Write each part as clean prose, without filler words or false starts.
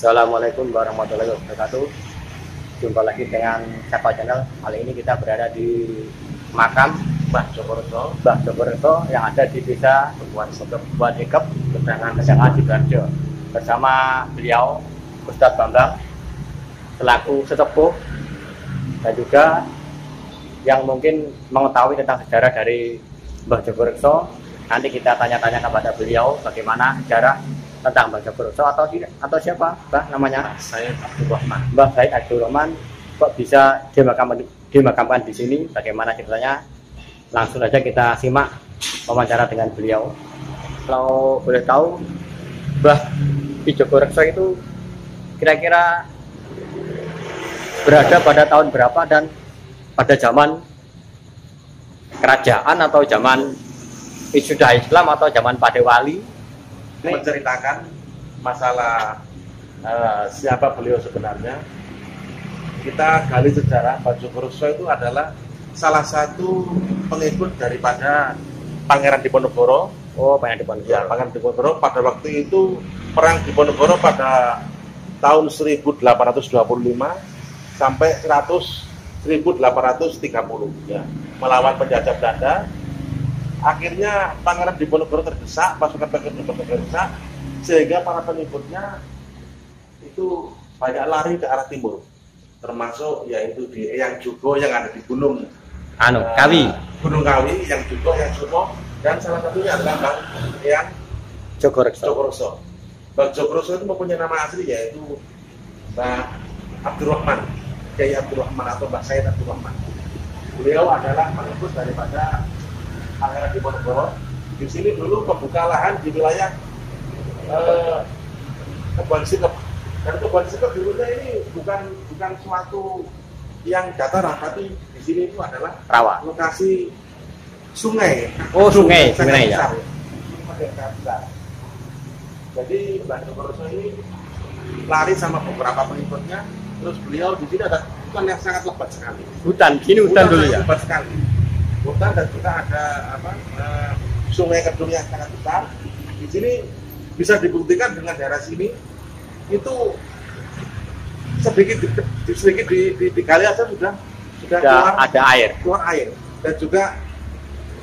Assalamualaikum warahmatullahi wabarakatuh. Jumpa lagi dengan Sapa Channel. Kali ini kita berada di makam Mbah Jogoroso yang ada di desa Kebuan Hikep, Kecamatan Sidoarjo. Bersama beliau Ustadz Bambang selaku sesepuh dan juga yang mungkin mengetahui tentang sejarah dari Mbah Jogoroso. Nanti kita tanya-tanya kepada beliau bagaimana sejarah tentang Mbah Jogoroso atau siapa Mbah namanya? Saya Abdul Rahman. Mbah Said Abdul Rahman kok bisa dimakamkan di sini? Bagaimana ceritanya? Langsung saja kita simak wawancara dengan beliau. Kalau boleh tahu, Mbah Jogoroso itu kira-kira berada pada tahun berapa dan pada zaman kerajaan atau zaman sudah Islam atau zaman Padewali? Menceritakan masalah siapa beliau sebenarnya. Kita gali sejarah. Mbah Jogoroso itu adalah salah satu pengikut daripada Pangeran Diponegoro. Oh, Pangeran Diponegoro. Ya, Pangeran Diponegoro pada waktu itu perang Diponegoro pada tahun 1825 sampai 1830 ya, melawan penjajah Belanda. Akhirnya Pangeran Diponegoro terdesak, pasukan Pangeran Diponegoro terdesak, sehingga para pengikutnya itu banyak lari ke arah timur, termasuk yaitu di Eyang Jugo yang ada di Gunung Kawi, Gunung Kawi, yang Jugo, yang Sumo, dan salah satunya adalah Mbah Eyang Jogoroso. Mbah Jogoroso itu mempunyai nama asli yaitu Mbah Abdul Rahman, Kiai Abdul Rahman atau Mbah Said Abdul Rahman. Beliau adalah pengikut daripada Pangeran Diponegoro. Di sini dulu membuka lahan di wilayah Kebuan Hikep. Dan Kebuan Hikep dulunya ini bukan suatu yang dataran, tapi di sini itu adalah rawa, lokasi sungai. Oh, sungai ya. Jadi Mbah Jogoroso ini lari sama beberapa pengikutnya. Terus beliau di sini ada hutan yang sangat lebat sekali. Hutan dulu ya. Lebat sekali. Hutan dan juga ada sungai Kedung yang sangat besar. Di sini bisa dibuktikan dengan daerah sini itu sedikit digali aja sudah keluar, ada air. Keluar air dan juga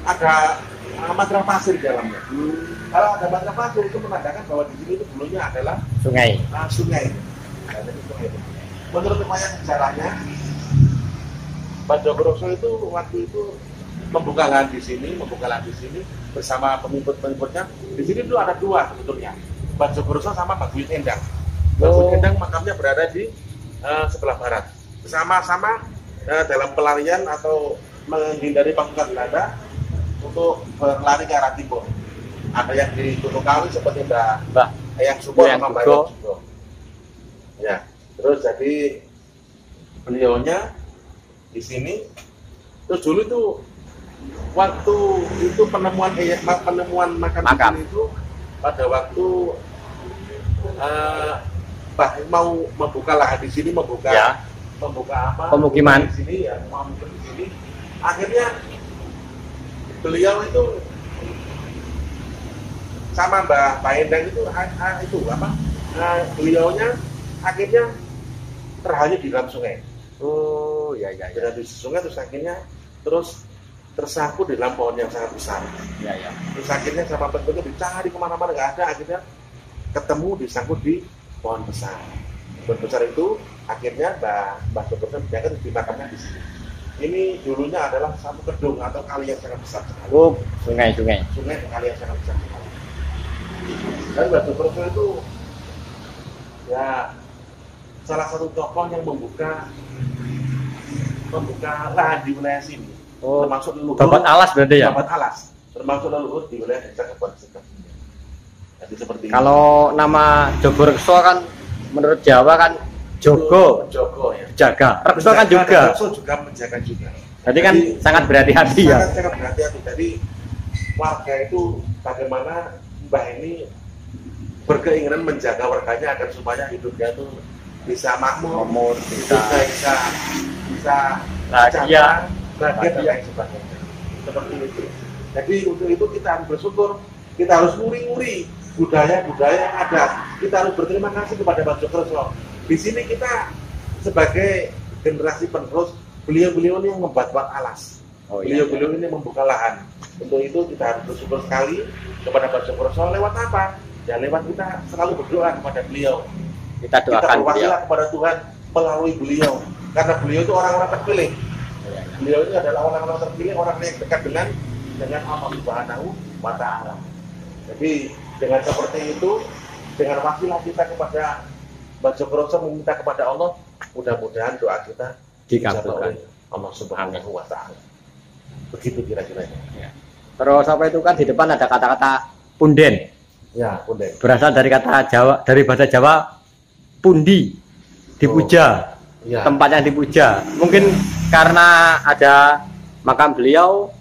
ada material pasir di dalamnya. Kalau ada material pasir itu menandakan bahwa di sini itu dulunya adalah sungai. Sungai. Nah, menurut riwayat sejarahnya, Mbah Jogoroso itu waktu itu membuka lahan di sini bersama pengikut-pengikutnya. Di sini dulu ada dua sebetulnya, Mbah Jogoroso sama Mbah Buyut Endang. Mbah Buyut Endang makamnya berada di sebelah barat. Sama-sama dalam pelarian atau menghindari pasukan Belanda untuk berlari ke arah timur. Ada yang di Gunung Kawi seperti Mbah Eyang Sumo sama Mbah Eyang Jugo. Ya, terus jadi beliaunya di sini. Terus dulu itu waktu itu penemuan makam itu pada waktu mau membuka lahan di sini, membuka apa? Pemukiman di sini ya, mau di sini. Akhirnya beliau itu sama Mbah Endang itu apa? Beliaunya akhirnya terhanyut di dalam sungai. Oh, ya. Di sungai terus akhirnya tersangkut di dalam pohon yang sangat besar. Ya. Terus akhirnya sama pengikutnya dicari kemana-mana nggak ada, akhirnya ketemu disangkut di pohon besar. Pohon besar itu akhirnya Mbah Jogoroso dimakamkan di sini. Ini dulunya adalah satu kedung atau kali yang sangat besar sekali. Oh, sungai dan kali yang sangat besar sekali. Dan Mbah Jogoroso itu ya salah satu tokoh yang membuka lahan di wilayah sini. Oh, termasuk leluhur. Babat alas berarti ya? Babat alas, termasuk leluhur di wilayah desa Kebuan Hikep. Jadi seperti kalau nama Jogoroso kan menurut Jawa kan Jogo ya. Jaga. Rekso kan juga. Rekso juga menjaga juga. Jadi kan sangat berhati-hati ya. Sangat berhati-hati. Jadi warga itu bagaimana Mbah ini berkeinginan menjaga warganya agar supaya hidupnya itu bisa makmur, bisa bahagia dan sebagainya. Seperti itu. Jadi untuk itu kita harus bersyukur, kita harus nguri-nguri budaya-budaya yang ada. Kita harus berterima kasih kepada Pak Jogoroso. Di sini kita sebagai generasi penerus, beliau-beliau ini yang membuat alas. Beliau-beliau ini membuka lahan. Untuk itu kita harus bersyukur sekali kepada Pak Jogoroso. Lewat apa? Ya lewat kita selalu berdoa kepada beliau. Kita doakan berwasilah kepada Tuhan melalui beliau. Karena beliau itu orang-orang terpilih. Beliau ini adalah orang-orang terpilih, orang yang dekat dengan Allah Subhanahu wa Ta'ala. Jadi dengan seperti itu, dengan wasilah kita kepada Pak Jogoroso meminta kepada Allah, mudah-mudahan doa kita dikabulkan Allah Subhanahu wa Ta'ala. Begitu kira-kira. Ya. Terus apa itu kan di depan ada kata-kata punden. Ya, punden. Berasal dari kata Jawa, dari bahasa Jawa pundi, dipuja. Ya. Tempat yang dipuja. Mungkin karena ada makam beliau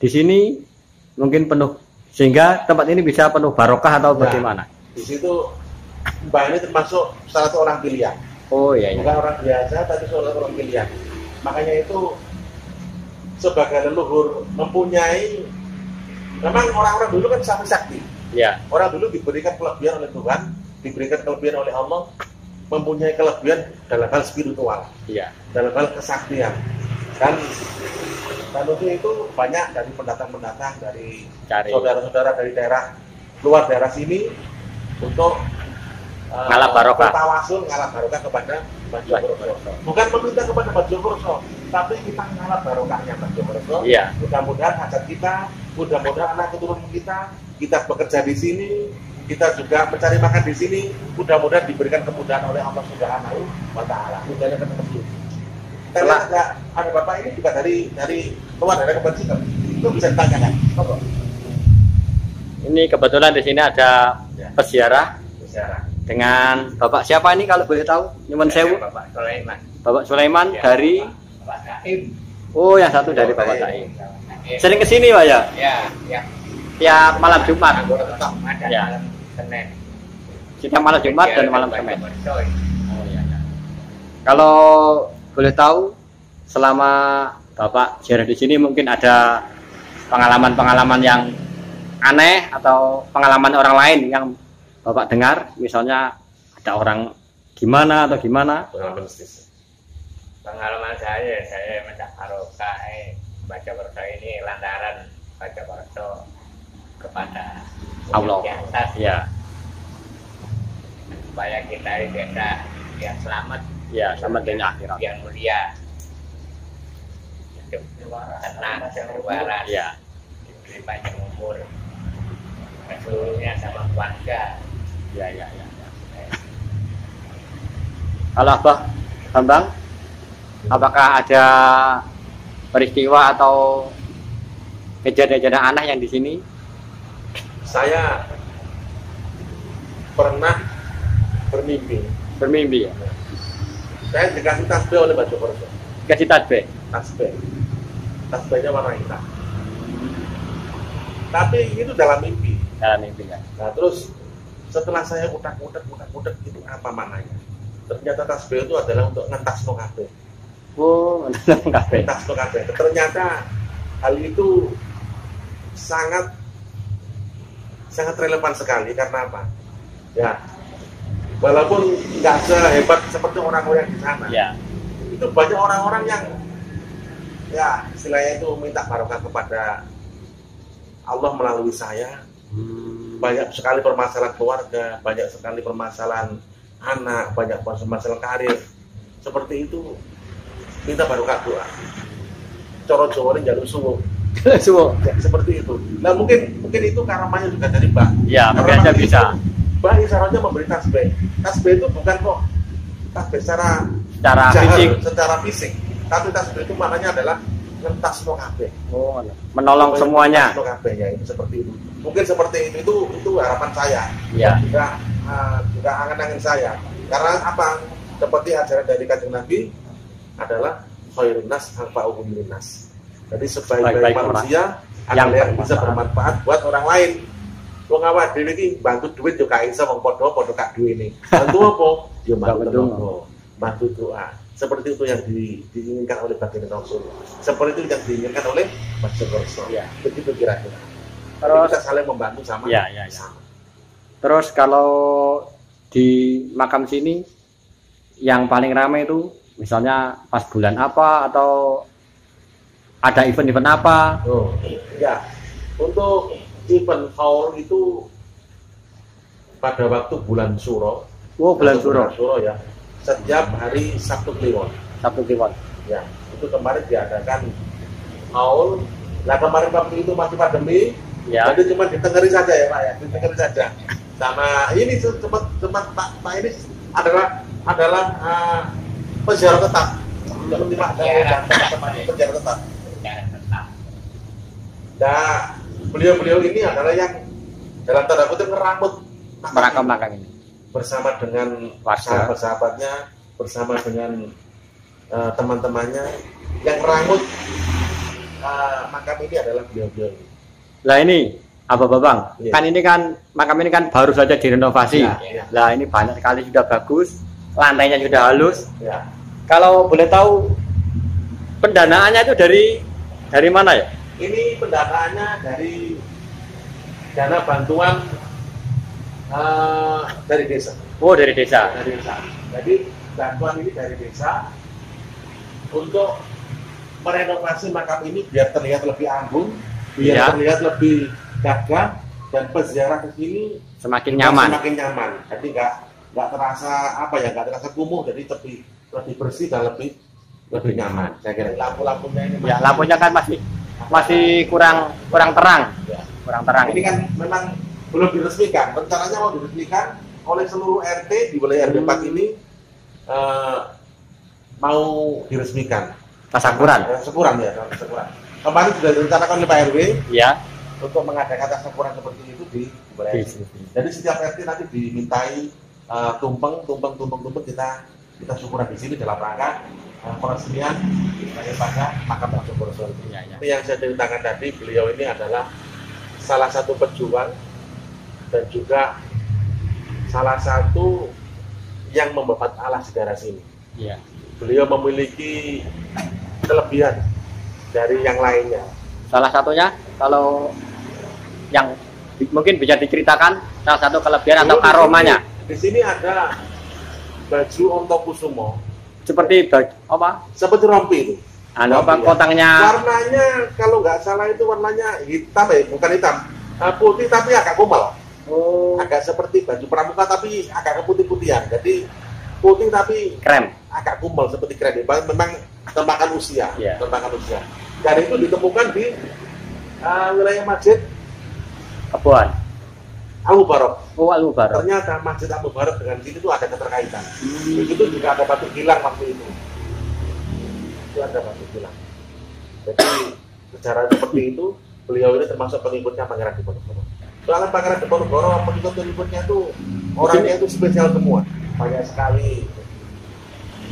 di sini mungkin penuh, sehingga tempat ini bisa penuh barokah atau bagaimana? Di situ Mbak ini termasuk salah satu orang pilihan. Oh iya. Bukan orang biasa, tapi orang pilihan. Makanya itu sebagai leluhur mempunyai, memang orang-orang dulu kan sapi sakti. Ya. Orang dulu diberikan kelebihan oleh Tuhan, diberikan kelebihan oleh Allah, mempunyai kelebihan dalam hal spiritual. Iya. Dalam hal kesaktian. Dan untuk itu banyak dari pendatang-pendatang, dari saudara-saudara dari daerah luar daerah sini untuk ngalah barokah. Tawasul ngalah barokah kepada Pak Jogoroso. Bukan meminta kepada Pak Jogoroso, tapi kita ngalah barokahnya Pak Jogoroso. Iya. Mudah-mudahan hajat kita, mudah-mudahan anak keturunan kita bekerja di sini, kita juga mencari makan di sini, mudah-mudahan diberikan kemudahan oleh Allah Subhanahu wa Ta'ala. Mudahnya ketemu. Karena ada bapak ini juga dari luar daerah kebencian, itu bisa ditanyakan. Ini kebetulan di sini ada peziarah dengan Bapak siapa ini kalau boleh tahu? Nyuwun sewu. Bapak Sulaiman. Bapak Sulaiman ya, dari Bapak Saim. Oh, yang satu dari Bapak Saim. Sering ke sini, Pak ya? Ya. Tiap malam Jumat. Ada Ya. malam Senin. Setiap malam Jumat dan malam Senin. Oh iya. Kalau boleh tahu, selama Bapak ziarah di sini mungkin ada pengalaman-pengalaman yang aneh atau pengalaman orang lain yang Bapak dengar, misalnya ada orang gimana atau gimana? Pengalaman saya minta barokah Pak Jogoroso ini lantaran Pak Jogoroso kepada Allah. Di atas, Ya. supaya kita bisa yang selamat. Ya, selamat dunia akhirat. Yang mulia. Hidup tenang, berwaras. Ya. Diberi panjang umur. Seluruhnya sama keluarga. Ya. Halo Abah Bambang, apakah ada peristiwa atau kejadian-kejadian aneh yang di sini? Saya pernah bermimpi. Bermimpi ya? Saya dikasih tasbih oleh Pak Jogoroso. Kasih tasbih? Tasbihnya warna hitam. Tapi itu dalam mimpi. Dalam mimpi kan? Nah terus setelah saya utak-utak itu apa maknanya? Ternyata tasbih itu adalah untuk ngentas no kabeh. Oh, ngentas no kabeh. Ternyata hal itu sangat relevan sekali. Karena apa? Ya, walaupun nggak sehebat seperti orang-orang di sana, ya, itu banyak orang-orang yang ya istilahnya itu minta barokah kepada Allah melalui saya. Banyak sekali permasalahan keluarga, banyak sekali permasalahan anak, banyak permasalahan karir. Seperti itu minta barokah doa. Coro Jawa ini jalur suwo. Ya, seperti itu. Nah mungkin itu karamanya juga dari Mbak. Ya, mungkin aja bisa. Mbak isyaratnya memberi tasbih. Tasbih itu bukan kok tasbih secara fisik. Tapi tasbih itu maknanya adalah ngentas no kabeh. Oh, menolong semuanya. No kabeh ya, itu seperti itu. Mungkin seperti itu harapan saya. Ya. Juga angan-angan saya. Karena apa? Seperti ajaran dari Kanjeng Nabi adalah khairun nas anfa'uhum linnas. Jadi sebaik-baik manusia adalah yang bisa bermanfaat buat orang lain. Wong awak dhewe iki bantu duit yo gak iso wong padha kak duwe ini. Bantu apa? Yo bantu doa. Seperti itu yang diinginkan oleh baginda Rasul. Seperti itu yang diinginkan oleh Mas Jogoroso. Ya. Begitu kira-kira. Terus kita saling membantu sama. Ya. Terus kalau di makam sini yang paling ramai itu misalnya pas bulan apa atau ada event-event apa? Oh, ya. Untuk event haul itu pada waktu bulan Suro. Oh, bulan Suro. Suro ya. Setiap hari Sabtu Kliwon. Sabtu Kliwon. Ya, itu kemarin diadakan haul. Nah, kemarin waktu itu masih pandemi. Ya. Jadi cuma ditengeri saja ya Pak ya, ditengeri saja. Sama ini tempat Pak ini adalah peziarah tetap. Seperti Pak peziarah tetap. Nah, beliau ini adalah yang dalam tanda kutip ngeramut makam ini bersama dengan sahabat-sahabatnya, bersama dengan teman-temannya yang ngeramut makam ini adalah beliau ini. Lah ini apa Babang? Iya. Kan ini kan makam ini kan baru saja direnovasi. Iya. Lah ini banyak sekali sudah bagus, lantainya sudah halus. Ya. Kalau boleh tahu pendanaannya itu dari mana ya? Ini pendanaannya dari dana bantuan dari desa. Oh, dari desa. Dari desa. Jadi bantuan ini dari desa untuk merenovasi makam ini biar terlihat lebih anggun, biar Ya. terlihat lebih gagah, dan peziarah ke sini Semakin nyaman. Semakin nyaman. Jadi nggak terasa nggak terasa kumuh, jadi lebih bersih dan lebih nyaman. Saya kira lampu-lampunya ini. Ya, lampunya kan masih kurang terang. Ya. Kurang terang. Ini kan memang belum diresmikan. Rencananya mau diresmikan oleh seluruh RT di wilayah RT 4 ini, mau diresmikan. Tasakuran. Tasakuran ya, tasakuran. Kemarin sudah direncanakan oleh Pak RW Ya. untuk mengadakan tasakuran seperti itu di wilayah ini. Jadi setiap RT nanti dimintai tumpeng kita syukuran di sini dalam rangka peresmian daripada makam Pak Jogoroso. Ya, ya. Ini yang saya ceritakan tadi, beliau ini adalah salah satu pejuang dan juga salah satu yang membabat alas di daerah sini. Ya. Beliau memiliki kelebihan dari yang lainnya. Salah satunya kalau yang mungkin bisa diceritakan salah satu kelebihan atau aromanya. Di sini ada baju Ontokusumo. Seperti apa? Seperti rompi itu. Apa Rompi, ya. kotangnya? Warnanya kalau nggak salah itu warnanya hitam ya, bukan hitam. Putih tapi agak kumal. Oh, Agak seperti baju pramuka tapi agak keputih-putihan. Jadi putih tapi krem. agak kumal seperti krem. Memang tembakan usia. Yeah. Tembakan usia. Dan itu ditemukan di wilayah masjid Kebun. Al-Mubarak. Oh, Al-Mubarak. Ternyata masjid Al-Mubarak dengan sini itu ada keterkaitan. Begitu juga ada batu gilang waktu itu. Itu ada batu gilang. Jadi secara seperti itu beliau ini termasuk pengikutnya Pangeran Diponegoro. Soalnya Pangeran Diponegoro pengikut-pengikutnya itu orangnya itu spesial semua. Banyak sekali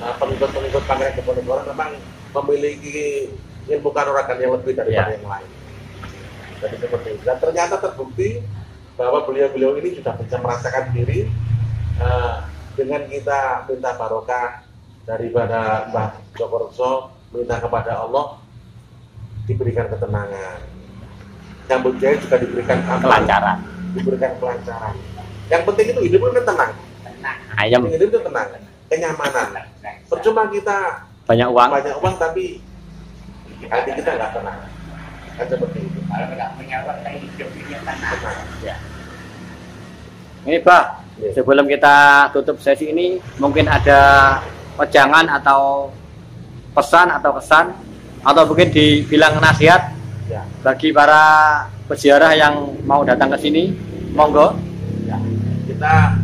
pengikut-pengikut Pangeran Diponegoro memang memiliki ilmu kanuragan yang lebih daripada yang lain. Jadi seperti itu. Dan ternyata terbukti bahwa beliau-beliau ini sudah bisa merasakan diri dengan kita minta barokah daripada Mbah Jogoroso, minta kepada Allah diberikan ketenangan. Nyambut jaya juga diberikan Kelancaran. diberikan kelancaran. Yang penting itu hidup itu tenang. Ayam. Hidup itu tenang, kenyamanan. Percuma kita Banyak uang. banyak uang tapi hati kita nggak tenang. Kan seperti itu. Kalau nggak punya uang, kayak hidup ini tenang. Tenang. Ya. Ini Pak, Ya. sebelum kita tutup sesi ini, mungkin ada wejangan atau pesan atau kesan atau mungkin dibilang nasihat Ya. bagi para peziarah yang mau datang ke sini, monggo. Ya, kita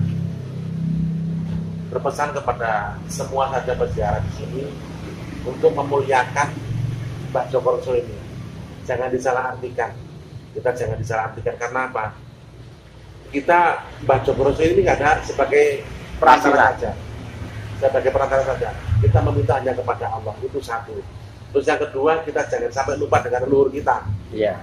berpesan kepada semua saja peziarah di sini untuk memuliakan Mbah Jogoroso ini. Jangan disalahartikan. Kita jangan disalahartikan karena apa? Kita Mbah Jogoroso ini nggak ada sebagai perantara saja. Sebagai perantara saja. Kita meminta hanya kepada Allah, itu satu. Terus yang kedua, kita jangan sampai lupa dengan leluhur kita. Iya.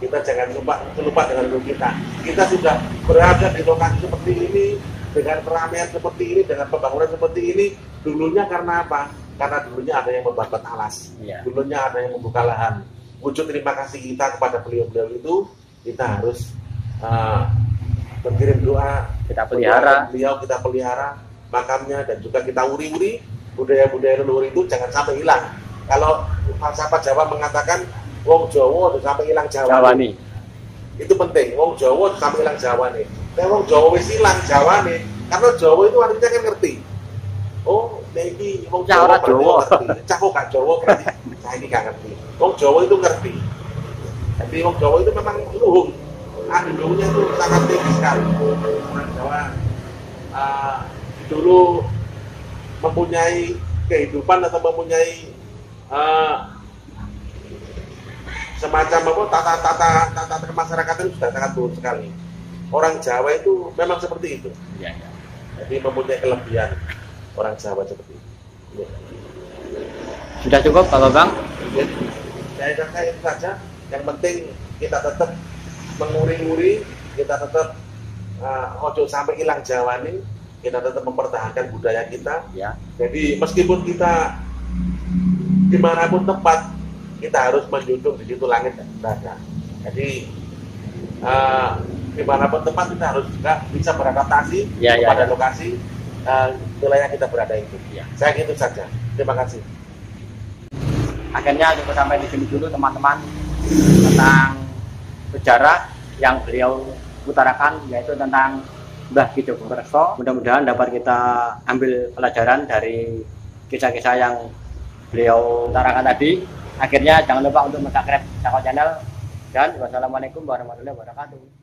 Kita jangan lupa dengan leluhur kita. Kita sudah berada di lokasi seperti ini, dengan keramaian seperti ini, dengan pembangunan seperti ini, dulunya karena apa? Karena dulunya ada yang membabat alas, Iya. dulunya ada yang membuka lahan. Wujud terima kasih kita kepada beliau-beliau itu, kita harus berkirim doa, kita pelihara. Beliau kita pelihara makamnya, dan juga kita uri-uri budaya-budaya leluhur itu jangan sampai hilang. Kalau falsafah Jawa mengatakan wong Jawa itu sampai hilang Jawa nih. Itu penting, wong Jawa sampai hilang Jawa nih. Nah, wong Jawa wis hilang Jawa nih, karena Jawa itu artinya kan ngerti. Oh, ini wong Jawa ngerti. Cah kok gak Jawa berarti saya ini gak ngerti. Wong Jawa itu ngerti. Jadi wong Jawa itu memang luhung. Luhungnya itu sangat tinggi sekali. Orang Jawa dulu mempunyai kehidupan atau mempunyai semacam apa tata kemasyarakatan sudah sangat luhur sekali. Orang Jawa itu memang seperti itu. Ya. Jadi mempunyai kelebihan orang Jawa seperti itu. Ya. Sudah cukup Pak Bambang? Jadi saya rasa itu saja. Yang penting kita tetap menguri-uri, kita tetap ojo sampai hilang Jawa ini, kita tetap mempertahankan budaya kita. Ya. Jadi meskipun kita dimanapun tempat, kita harus menjunjung di situ langit dan udara. Jadi dimanapun tempat kita harus juga bisa beradaptasi pada lokasi wilayah kita berada itu. Ya. Saya gitu saja. Terima kasih. Akhirnya cukup sampai di sini dulu teman-teman tentang sejarah yang beliau utarakan, yaitu tentang Mbah Ki Jogokreso. Mudah-mudahan dapat kita ambil pelajaran dari kisah-kisah yang beliau utarakan tadi. Akhirnya jangan lupa untuk subscribe Cakok Channel, dan wassalamualaikum warahmatullahi wabarakatuh.